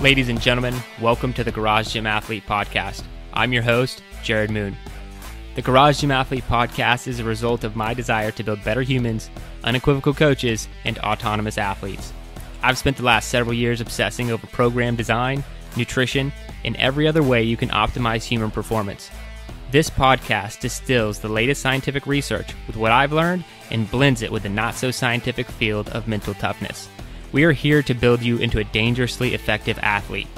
Ladies and gentlemen, welcome to the Garage Gym Athlete Podcast. I'm your host, Jerred Moon. The Garage Gym Athlete Podcast is a result of my desire to build better humans, unequivocal coaches, and autonomous athletes. I've spent the last several years obsessing over program design, nutrition, and every other way you can optimize human performance. This podcast distills the latest scientific research with what I've learned and blends it with the not-so-scientific field of mental toughness. We are here to build you into a dangerously effective athlete.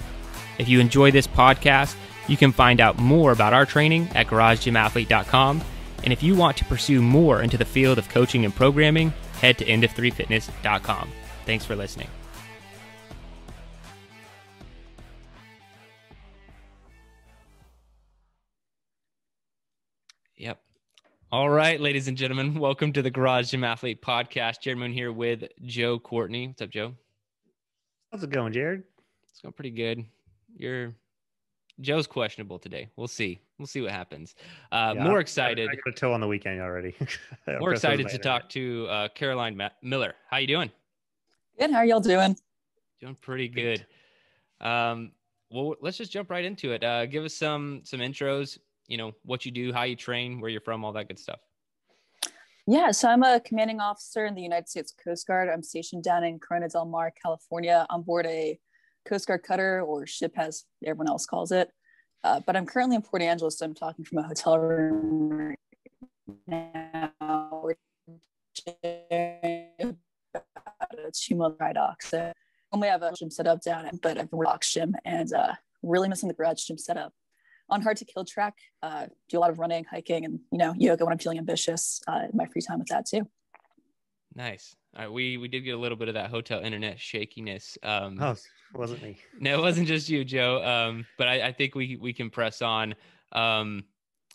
If you enjoy this podcast, you can find out more about our training at garagegymathlete.com. And if you want to pursue more into the field of coaching and programming, head to endof3fitness.com. Thanks for listening. Yep. All right, ladies and gentlemen, welcome to the Garage Gym Athlete Podcast. Jerred Moon here with Joe Courtney. What's up, Joe? How's it going, Jerred? It's going pretty good. Joe's questionable today. We'll see. We'll see what happens. More excited. I got a toe on the weekend already. More excited to talk to Caroline Miller. How you doing? Good. How are y'all doing? Doing pretty good. Well, let's just jump right into it. Give us some intros. You know, what you do, how you train, where you're from, all that good stuff. Yeah, so I'm a commanding officer in the United States Coast Guard. I'm stationed down in Corona del Mar, California, on board a Coast Guard cutter, or ship as everyone else calls it. But I'm currently in Port Angeles, so I'm talking from a hotel room right now. We're doing about a 2-month dry dock. So only have a gym set up down, but I've been box gym and really missing the garage gym setup. On Hard to Kill track, do a lot of running, hiking, and yoga when I'm feeling ambitious. In my free time with that too. Nice. We did get a little bit of that hotel internet shakiness. It wasn't me. No, it wasn't just you, Joe. But I think we can press on. All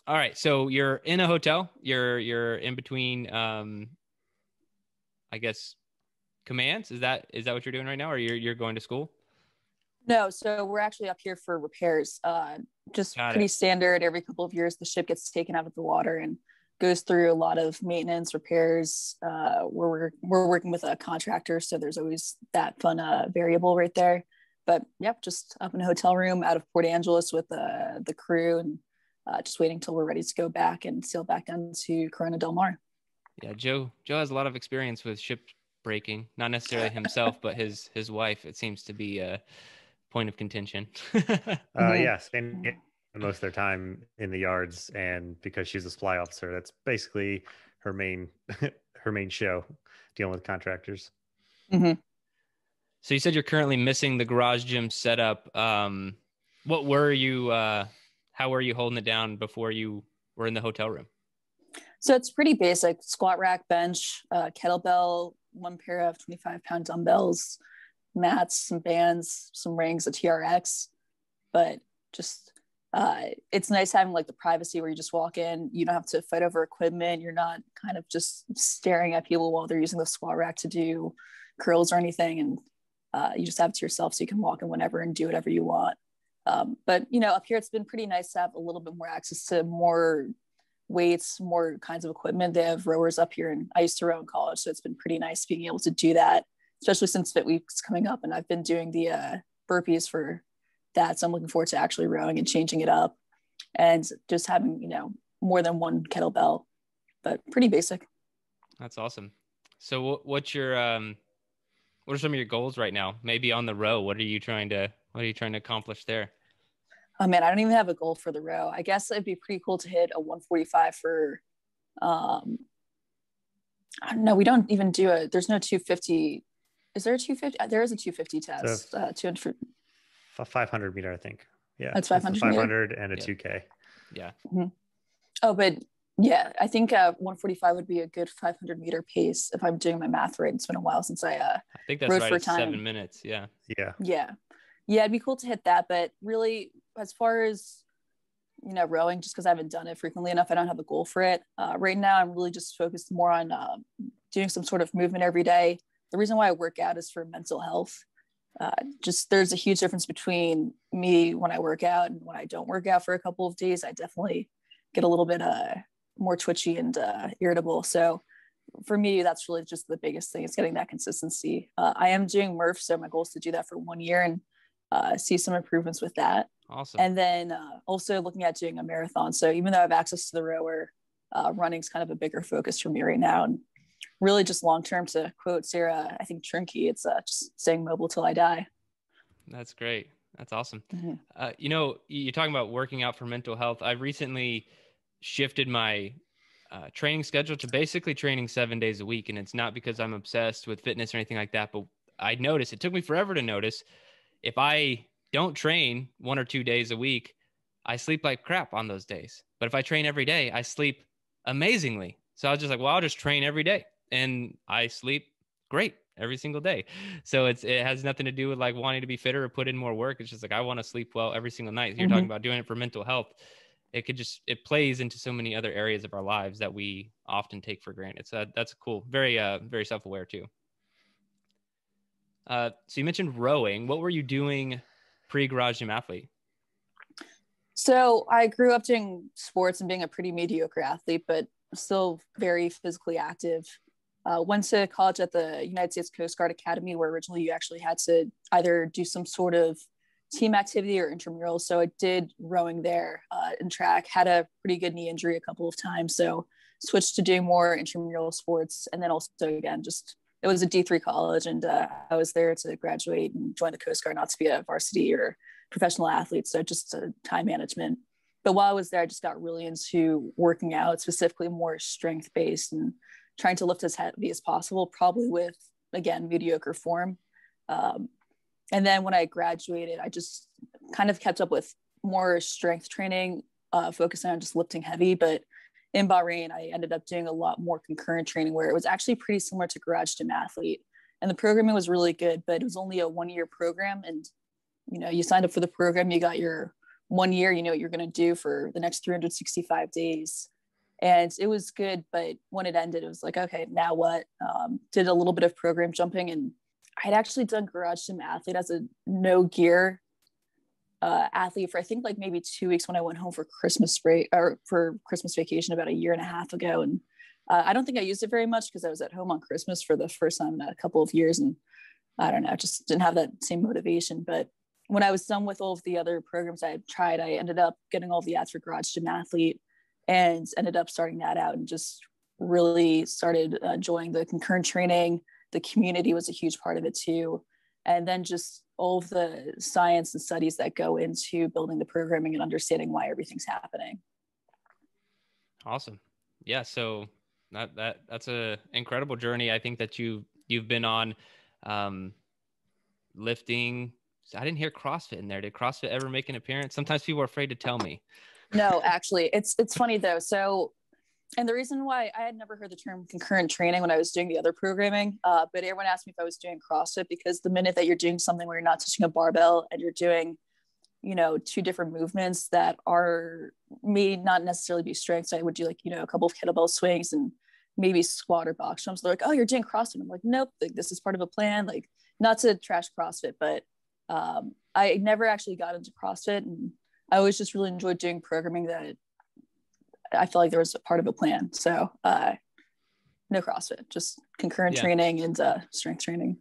right. So you're in a hotel. You're in between. I guess commands. Is that what you're doing right now, or you're going to school? No, so we're actually up here for repairs. Just pretty standard. Every couple of years, the ship gets taken out of the water and goes through a lot of maintenance, repairs. We're working with a contractor, so there's always that fun variable right there. But yep, just up in a hotel room out of Port Angeles with the crew, and just waiting till we're ready to go back and sail back down to Corona del Mar. Yeah, Joe has a lot of experience with ship breaking. Not necessarily himself, but his wife. It seems to be a point of contention. Yes, and most of their time in the yards, and because she's a supply officer, that's basically her main show, dealing with contractors. Mm-hmm. So you said you're currently missing the garage gym setup. What were you? How were you holding it down before you were in the hotel room? So it's pretty basic: squat rack, bench, kettlebell, one pair of 25-pound dumbbells, mats, some bands, some rings, a TRX. But just it's nice having like the privacy where you just walk in, you don't have to fight over equipment, you're not kind of just staring at people while they're using the squat rack to do curls or anything, and you just have it to yourself, so you can walk in whenever and do whatever you want. But up here it's been pretty nice to have a little bit more access to more weights, more kinds of equipment. They have rowers up here, and I used to row in college, so it's been pretty nice being able to do that, especially since Fit Week's coming up, and I've been doing the burpees for that. So I'm looking forward to actually rowing and changing it up, and just having, more than one kettlebell, but pretty basic. That's awesome. So what are some of your goals right now? Maybe on the row, what are you trying to accomplish there? Oh man, I don't even have a goal for the row. I guess it'd be pretty cool to hit a 145 for, I don't know. We don't even do there's no 250. Is there a 250? There is a 250 test. 200. 500 meter, I think. Yeah, that's 500. 500 and a 2K. Yeah. Mm-hmm. Oh, but yeah, I think 145 would be a good 500 meter pace if I'm doing my math right. It's been a while since I think that's rode right for at time. 7 minutes. Yeah. It'd be cool to hit that. But really, as far as rowing, just because I haven't done it frequently enough, I don't have a goal for it. Right now, I'm really just focused more on doing some sort of movement every day. The reason why I work out is for mental health. Just there's a huge difference between me when I work out and when I don't work out for a couple of days. I definitely get a little bit more twitchy and irritable. So for me, that's really just the biggest thing, is getting that consistency. I am doing Murph, so my goal is to do that for 1 year, and see some improvements with that. Awesome. And then also looking at doing a marathon. So even though I have access to the rower, running's kind of a bigger focus for me right now. And really just long-term, to quote Sarah, I think Trinky, it's just staying mobile till I die. That's great. That's awesome. Mm-hmm. You're talking about working out for mental health. I've recently shifted my training schedule to basically training 7 days a week. And it's not because I'm obsessed with fitness or anything like that, but I noticed, it took me forever to notice, if I don't train 1 or 2 days a week, I sleep like crap on those days. But if I train every day, I sleep amazingly. So I was just like, well, I'll just train every day. And I sleep great every single day. So it has nothing to do with like wanting to be fitter or put in more work. It's just like, I want to sleep well every single night. You're talking about doing it for mental health. It plays into so many other areas of our lives that we often take for granted. So that's cool. Very, very self-aware too. So you mentioned rowing. What were you doing pre-Garage Gym Athlete? So I grew up doing sports and being a pretty mediocre athlete, but still very physically active. Went to college at the United States Coast Guard Academy, where originally you actually had to either do some sort of team activity or intramural. So I did rowing there in track, had a pretty good knee injury a couple of times. So switched to doing more intramural sports. And then also, again, just it was a D3 college, and I was there to graduate and join the Coast Guard, not to be a varsity or professional athlete. So just time management. But while I was there, I just got really into working out, specifically more strength-based and trying to lift as heavy as possible, probably with, again, mediocre form. And then when I graduated, I just kind of kept up with more strength training, focusing on just lifting heavy. But in Bahrain, I ended up doing a lot more concurrent training, where it was actually pretty similar to Garage Gym Athlete. And the programming was really good, but it was only a 1-year program. And, you signed up for the program, you got your 1 year, you know what you're going to do for the next 365 days. And it was good. But when it ended, it was like, okay, now what? Did a little bit of program jumping, and I had actually done Garage Gym Athlete as a no gear athlete for I think like maybe 2 weeks when I went home for Christmas break or for Christmas vacation about 1.5 years ago. And I don't think I used it very much because I was at home on Christmas for the first time in a couple of years. And I don't know, just didn't have that same motivation. But when I was done with all of the other programs I had tried, I ended up getting all the ads for Garage Gym Athlete and ended up starting that out and just really started enjoying the concurrent training. The community was a huge part of it too. And then just all of the science and studies that go into building the programming and understanding why everything's happening. Awesome. Yeah. So that's a incredible journey. I think that you've been on, lifting. I didn't hear CrossFit in there. Did CrossFit ever make an appearance? Sometimes people are afraid to tell me. No, actually it's funny though. So, and the reason why I had never heard the term concurrent training when I was doing the other programming, but everyone asked me if I was doing CrossFit, because the minute that you're doing something where you're not touching a barbell and you're doing, 2 different movements that may not necessarily be strength. So I would do like, a couple of kettlebell swings and maybe squat or box jumps. They're like, oh, you're doing CrossFit. I'm like, nope, this is part of a plan. Like, not to trash CrossFit, but I never actually got into CrossFit, and I always just really enjoyed doing programming that I feel like there was a part of a plan. So no CrossFit, just concurrent training and strength training.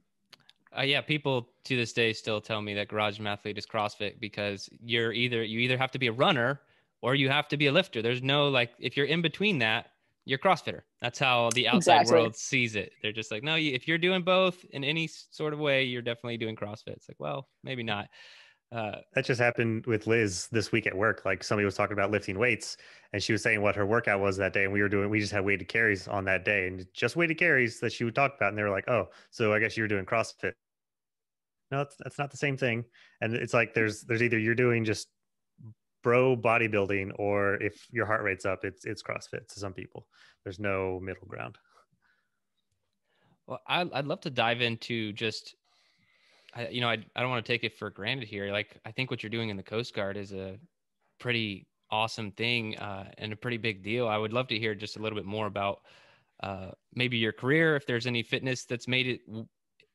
Yeah, people to this day still tell me that Garage Gym Athlete is CrossFit, because you either have to be a runner or you have to be a lifter. There's no, like, if you're in between that, you're CrossFitter. That's how the outside world sees it. They're just like, no, if you're doing both in any sort of way, you're definitely doing CrossFit. It's like, well, maybe not. That just happened with Liz this week at work. Like, somebody was talking about lifting weights, and she was saying what her workout was that day. And we just had weighted carries on that day, and just weighted carries that she would talk about. And they were like, oh, so I guess you're doing CrossFit. No, that's not the same thing. And it's like, there's either you're doing just bro bodybuilding, or if your heart rate's up, it's CrossFit to some people. There's no middle ground. Well, I'd love to dive into just, I don't want to take it for granted here. Like, I think what you're doing in the Coast Guard is a pretty awesome thing and a pretty big deal. I would love to hear just a little bit more about maybe your career, if there's any fitness that's made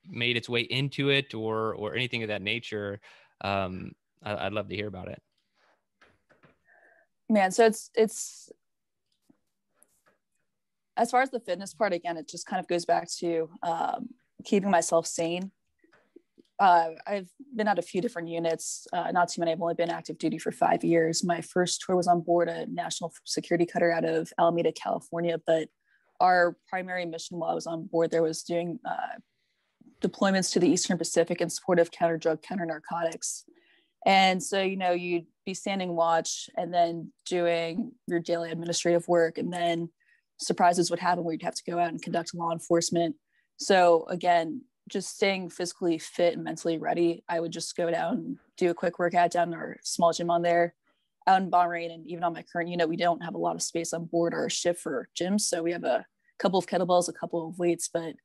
its way into it, or anything of that nature. I'd love to hear about it. Man, so it's as far as the fitness part, again, it just kind of goes back to keeping myself sane. I've been at a few different units, not too many. I've only been active duty for 5 years. My first tour was on board a national security cutter out of Alameda, California. But our primary mission while I was on board there was doing deployments to the Eastern Pacific in support of counter drug, counter narcotics. And so, you'd be standing watch and then doing your daily administrative work. And then surprises would happen where you'd have to go out and conduct law enforcement. So again, just staying physically fit and mentally ready. I would just go down and do a quick workout down in our small gym on there out in Bahrain. And even on my current unit, we don't have a lot of space on board our ship for gyms. So we have a couple of kettlebells, a couple of weights. But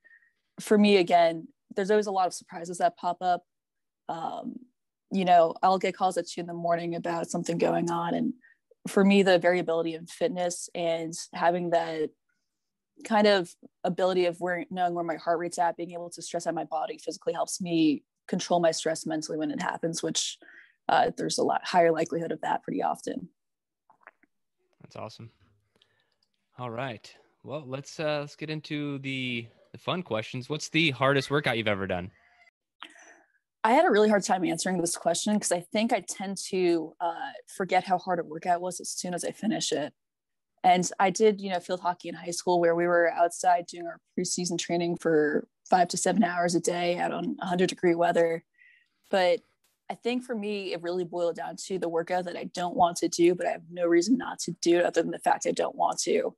for me, again, there's always a lot of surprises that pop up. I'll get calls at 2 a.m. about something going on. And for me, the variability in fitness and having that kind of ability of knowing where my heart rate's at, being able to stress out my body physically helps me control my stress mentally when it happens, which there's a lot higher likelihood of that pretty often. That's awesome. All right. Well, let's get into the fun questions. What's the hardest workout you've ever done? I had a really hard time answering this question because I think I tend to forget how hard a workout was as soon as I finish it. And I did, field hockey in high school where we were outside doing our preseason training for 5 to 7 hours a day out on 100-degree weather. But I think for me, it really boiled down to the workout that I don't want to do, but I have no reason not to do it other than the fact I don't want to.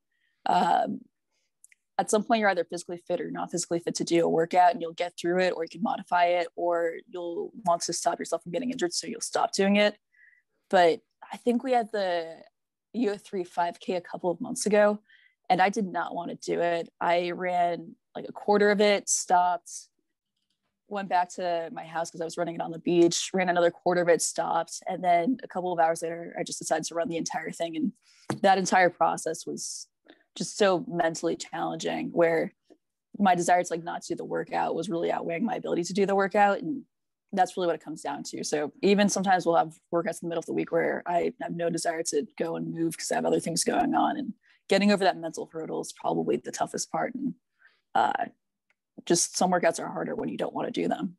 At some point, you're either physically fit or not physically fit to do a workout, and you'll get through it, or you can modify it, or you'll want to stop yourself from getting injured, so you'll stop doing it. But I think we had the UO3 5K a couple of months ago, and I did not want to do it. I ran like a quarter of it, stopped, went back to my house because I was running it on the beach, ran another quarter of it, stopped, and then a couple of hours later, I just decided to run the entire thing. And that entire process was just so mentally challenging, where my desire to not do the workout was really outweighing my ability to do the workout. And that's really what it comes down to. So even sometimes we'll have workouts in the middle of the week where I have no desire to go and move because I have other things going on, and getting over that mental hurdle is probably the toughest part. And just some workouts are harder when you don't want to do them.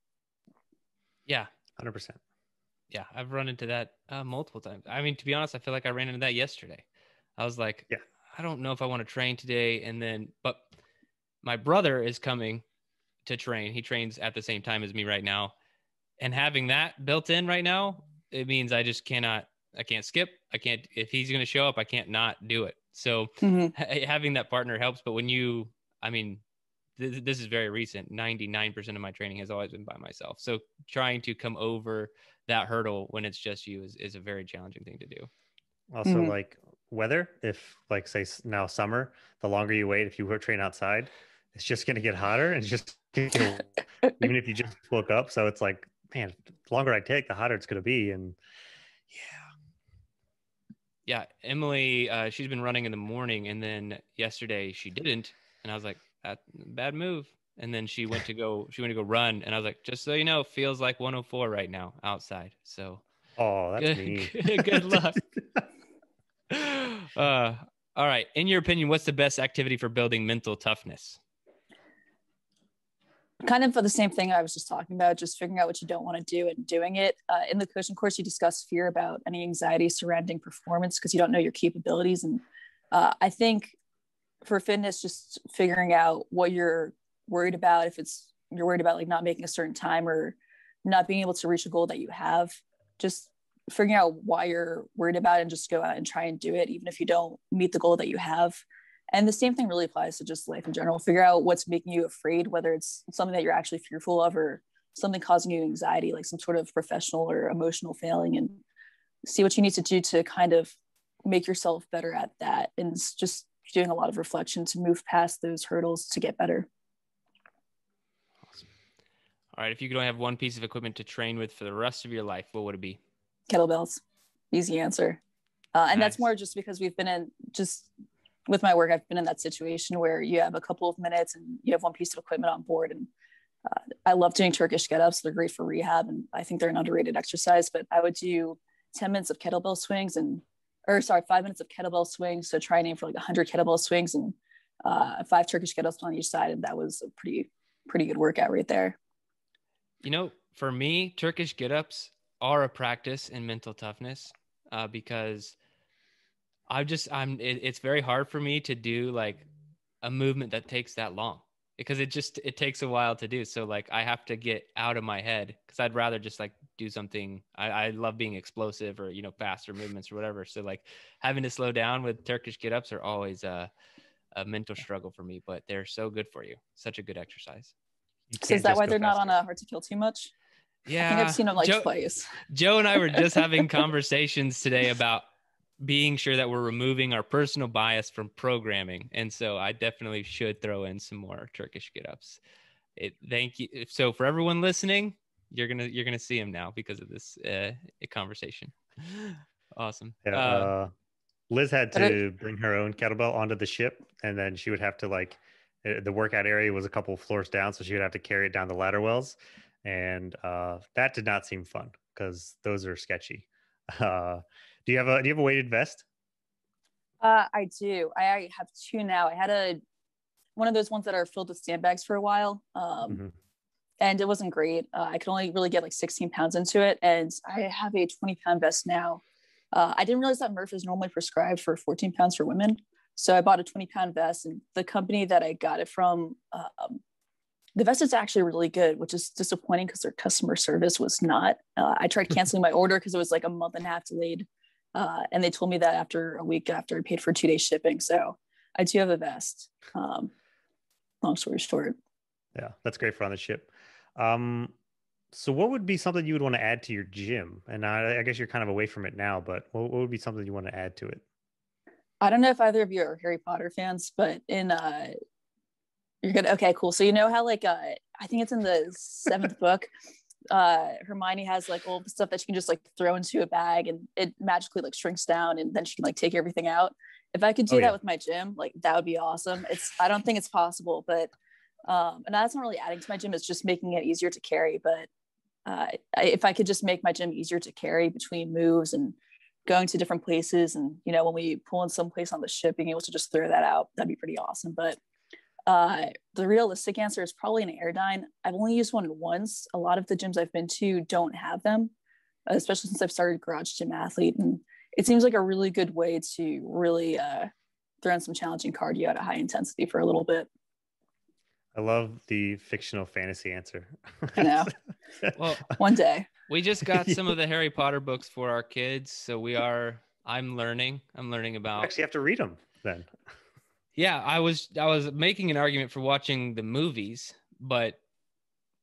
Yeah. 100%. Yeah. I've run into that multiple times. I mean, to be honest, I feel like I ran into that yesterday. I was like, yeah, I don't know if I want to train today. But my brother is coming to train. He trains at the same time as me right now. And having that built in right now, it means I can't skip. If he's going to show up, I can't not do it. So having that partner helps. But this is very recent. 99% of my training has always been by myself. So trying to come over that hurdle when it's just you is a very challenging thing to do. Also, like weather, if say now summer, the longer you wait, if you train outside, it's just going to get hotter, and it's just even if you just woke up. So it's like, man, the longer I take, the hotter it's going to be. And yeah, Emily, she's been running in the morning, and then yesterday she didn't, and I was like, that's a bad move. And then she went to go run, and I was like, just so you know, feels like 104 right now outside. So that's mean. Good luck. All right. In your opinion, what's the best activity for building mental toughness? Kind of for the same thing I was just talking about, just figuring out what you don't want to do and doing it. In the coaching course, you discuss fear about any anxiety surrounding performance because you don't know your capabilities. And I think for fitness, just figuring out what you're worried about, if you're worried about not making a certain time or not being able to reach a goal that you have, just figuring out why you're worried about it and just go out and try and do it, even if you don't meet the goal that you have. And the same thing really applies to just life in general. Figure out what's making you afraid, whether it's something that you're actually fearful of or something causing you anxiety, like some sort of professional or emotional failing, and see what you need to do to kind of make yourself better at that. And just doing a lot of reflection to move past those hurdles to get better. Awesome. All right. If you could only have one piece of equipment to train with for the rest of your life, what would it be? Kettlebells. Easy answer. And Nice. That's more just because with my work, I've been in that situation where you have a couple of minutes and you have one piece of equipment on board. And I love doing Turkish get-ups. They're great for rehab, and I think they're an underrated exercise. But I would do 10 minutes of kettlebell swings 5 minutes of kettlebell swings. So try and aim for 100 kettlebell swings and 5 Turkish get-ups on each side. And that was a pretty good workout right there. For me, Turkish get-ups are a practice in mental toughness, because it's very hard for me to do like a movement that takes that long, because it takes a while to do. So like I have to get out of my head, because I'd rather just like do something. I love being explosive, or, faster movements or whatever. So like having to slow down with Turkish get-ups are always a mental struggle for me, but they're so good for you. Such a good exercise. So is that why they're not on a Hard to Kill too much? Yeah. I think I've seen them like twice. Joe and I were just having conversations today about being sure that we're removing our personal bias from programming. And so I definitely should throw in some more Turkish get-ups. Thank you. So for everyone listening, you're going to see them now because of this conversation. Awesome. Yeah. Liz had to bring her own kettlebell onto the ship, and then she would have to the workout area was a couple floors down, so she would have to carry it down the ladder wells. And that did not seem fun because those are sketchy. Do you have a weighted vest? I do. I have two now. I had one of those ones that are filled with sandbags for a while. And it wasn't great. I could only really get like 16 pounds into it. And I have a 20-pound vest now. I didn't realize that Murph is normally prescribed for 14 pounds for women. So I bought a 20-pound vest, and the company that I got it from, the vest is actually really good, which is disappointing because their customer service was not. I tried canceling my order because it was like a month and a half delayed. And they told me that after a week after I paid for 2 days shipping. So I do have a vest. Long story short. Yeah, that's great for on the ship. So what would be something you would want to add to your gym? And I guess you're kind of away from it now, but what would be something you want to add to it? I don't know if either of you are Harry Potter fans, but you're good. Okay, cool. So you know how like I think it's in the 7th book, Hermione has like all the stuff that she can just like throw into a bag and it magically like shrinks down, and then she can like take everything out. If I could do that with my gym, like that would be awesome. I don't think it's possible, but and that's not really adding to my gym, it's just making it easier to carry. But if I could just make my gym easier to carry between moves and going to different places, and when we pull in some place on the ship, being able to just throw that out, that'd be pretty awesome. But the realistic answer is probably an Airdyne. I've only used one once. A lot of the gyms I've been to don't have them, especially since I've started Garage Gym Athlete, and it seems like a really good way to really throw in some challenging cardio at a high intensity for a little bit. I love the fictional fantasy answer. I know. Well, one day. We just got some of the Harry Potter books for our kids, so I'm learning about. You actually have to read them then. Yeah, I was making an argument for watching the movies, but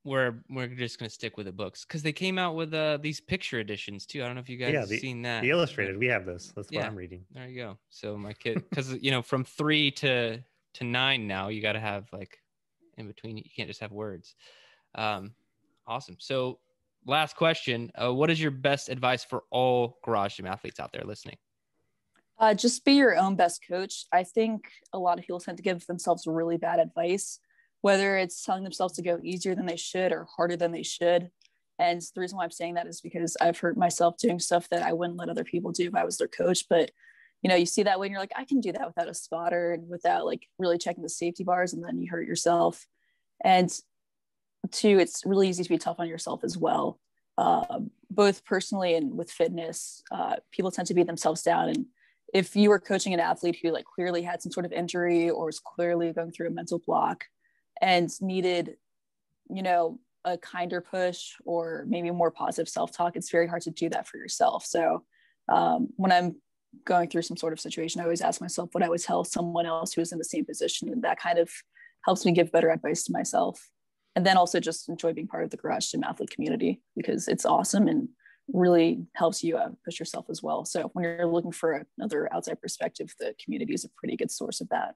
we're just gonna stick with the books because they came out with these picture editions too. I don't know if you guys have seen that. The illustrated, we have this. That's what I'm reading. There you go. So my kid, because from 3 to 9 now, you got to have like in between. You can't just have words. Awesome. So last question: what is your best advice for all Garage Gym athletes out there listening? Just be your own best coach. I think a lot of people tend to give themselves really bad advice, whether it's telling themselves to go easier than they should or harder than they should. And the reason why I'm saying that is because I've hurt myself doing stuff that I wouldn't let other people do if I was their coach. But, you see that way and you're like, I can do that without a spotter and without like really checking the safety bars, and then you hurt yourself. And 2, it's really easy to be tough on yourself as well. Both personally and with fitness, people tend to beat themselves down. And if you were coaching an athlete who like clearly had some sort of injury or was clearly going through a mental block and needed, a kinder push or maybe more positive self-talk, it's very hard to do that for yourself. So when I'm going through some sort of situation, I always ask myself what I would tell someone else who is in the same position. And that kind of helps me give better advice to myself. And then also just enjoy being part of the Garage Gym Athlete community because it's awesome and really helps you push yourself as well. So when you're looking for another outside perspective, the community is a pretty good source of that.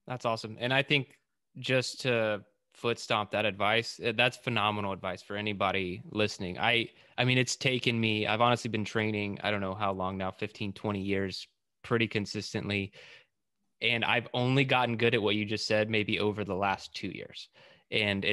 That's awesome. And I think just to foot stomp that advice, that's phenomenal advice for anybody listening. I mean, it's taken me, I've honestly been training, I don't know how long now, 15, 20 years, pretty consistently. And I've only gotten good at what you just said, maybe over the last 2 years. And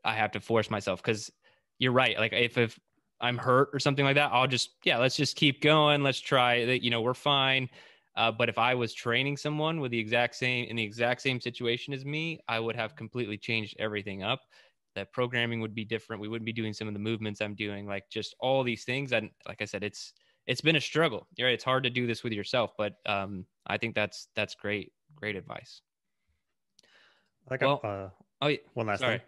I have to force myself because you're right. Like if I'm hurt or something like that, I'll just, let's just keep going. Let's try that. We're fine. But if I was training someone in the exact same situation as me, I would have completely changed everything up. that programming would be different. We wouldn't be doing some of the movements I'm doing, like just all these things. And like I said, it's been a struggle. You're right. It's hard to do this with yourself, but I think that's great advice. Like, well, one last sorry.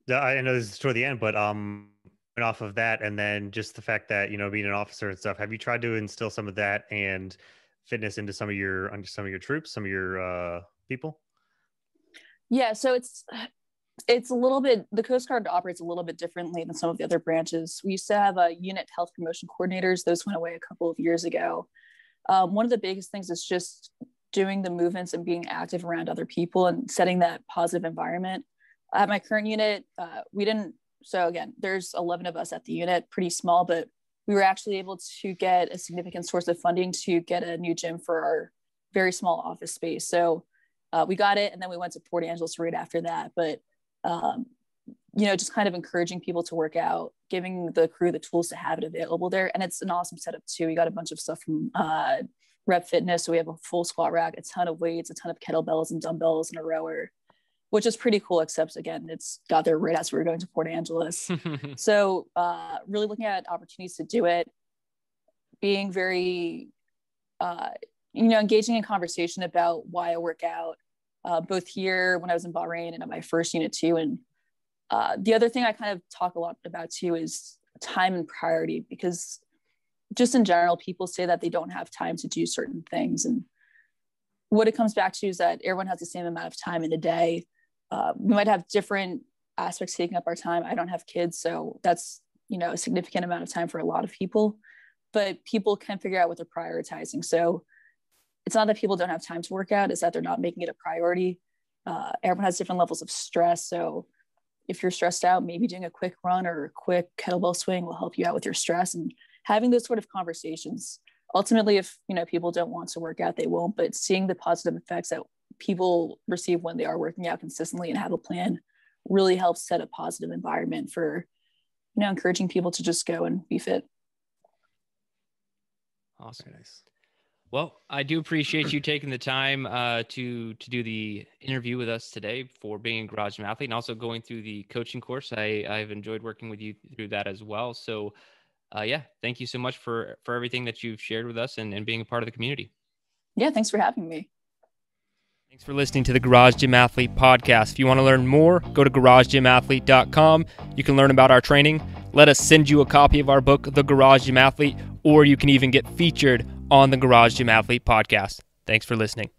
thing. I know this is toward the end, but off of that, and then just the fact that, you know, being an officer and stuff, have you tried to instill some of that and fitness into some of your troops, some of your people? Yeah, so it's a little bit, the Coast Guard operates a little bit differently than some of the other branches. We used to have unit health promotion coordinators. Those went away a couple of years ago. One of the biggest things is just doing the movements and being active around other people and setting that positive environment. At my current unit, so again, there's 11 of us at the unit, pretty small, but we were actually able to get a significant source of funding to get a new gym for our very small office space. So we got it, and then we went to Port Angeles right after that. But you know, just kind of encouraging people to work out, giving the crew the tools to have it available there. And it's an awesome setup too. We got a bunch of stuff from Rep Fitness. So we have a full squat rack, a ton of weights, a ton of kettlebells and dumbbells, and a rower, which is pretty cool, except again, it's got there right as we were going to Port Angeles. So really looking at opportunities to do it, being very, you know, engaging in conversation about why I work out, both here when I was in Bahrain and at my first unit too. And the other thing I kind of talk a lot about too is time and priority, because just in general, people say that they don't have time to do certain things. And what it comes back to is that everyone has the same amount of time in a day. We might have different aspects taking up our time. I don't have kids, so that's, you know, a significant amount of time for a lot of people, but people can figure out what they're prioritizing. So it's not that people don't have time to work out, it's that they're not making it a priority. Everyone has different levels of stress. So if you're stressed out, maybe doing a quick run or a quick kettlebell swing will help you out with your stress, and having those sort of conversations. Ultimately, if, you know, people don't want to work out, they won't, but seeing the positive effects that people receive when they are working out consistently and have a plan really helps set a positive environment for, you know, encouraging people to just go and be fit. Awesome. Very nice. Well, I do appreciate you taking the time to do the interview with us today, for being a Garage Gym Athlete, and also going through the coaching course. I've enjoyed working with you through that as well. So yeah, thank you so much for everything that you've shared with us and being a part of the community. Yeah, thanks for having me. Thanks for listening to the Garage Gym Athlete podcast. If you want to learn more, go to garagegymathlete.com. You can learn about our training. Let us send you a copy of our book, The Garage Gym Athlete, or you can even get featured on the Garage Gym Athlete podcast. Thanks for listening.